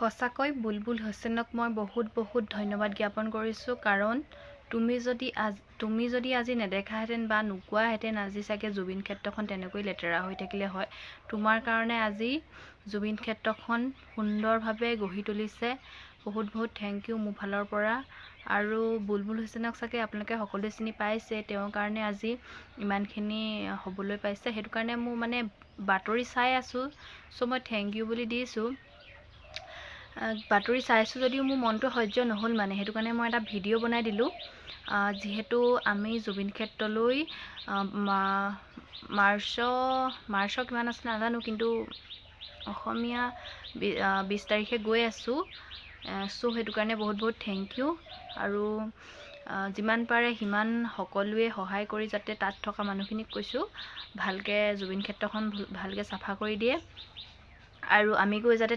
সঁচাকৈ বুলবুল হুছেইনক মই বহুত ধন্যবাদ জ্ঞাপন কৰিছোঁ, কাৰণ তুমি যদি আজি নেদেখাহেঁতেন বা নোকোৱাহেঁতেন আজি চাগে জুবিন ক্ষেত্ৰখন তেনেকৈ লেতেৰা হৈ থাকিলে হয়। তোমাৰ কাৰণে আজি জুবিন ক্ষেত্ৰখন সুন্দৰভাৱে গঢ়ি তুলিছে। বহুত থেংক ইউ মোৰ ফালৰ পৰা। আৰু বুলবুল হুছেইনক চাগে আপোনালোকে সকলোৱে চিনি পাইছে, তেওঁৰ কাৰণে আজি ইমানখিনি হ'বলৈ পাইছে। সেইটো কাৰণে মোৰ মানে বাতৰি চাই আছোঁ, চ' মই থেংক ইউ বুলি দিছোঁ। বাতৰি চাইছোঁ যদিও মোৰ মনটো সহ্য নহ'ল, মানে সেইটো কাৰণে মই এটা ভিডিঅ' বনাই দিলোঁ। যিহেতু আমি জুবিন ক্ষেত্ৰলৈ মাৰ্চৰ কিমান আছিলে নাজানো, কিন্তু অসমীয়া 20 তাৰিখে গৈ আছোঁ। চ' সেইটো কাৰণে বহুত থেংক ইউ। আৰু যিমান পাৰে সিমান সকলোৱে সহায় কৰি যাতে তাত থকা মানুহখিনিক কৈছোঁ ভালকৈ জুবিন ক্ষেত্ৰখন ভালকৈ চাফা কৰি দিয়ে, আৰু আমি গৈ যাতে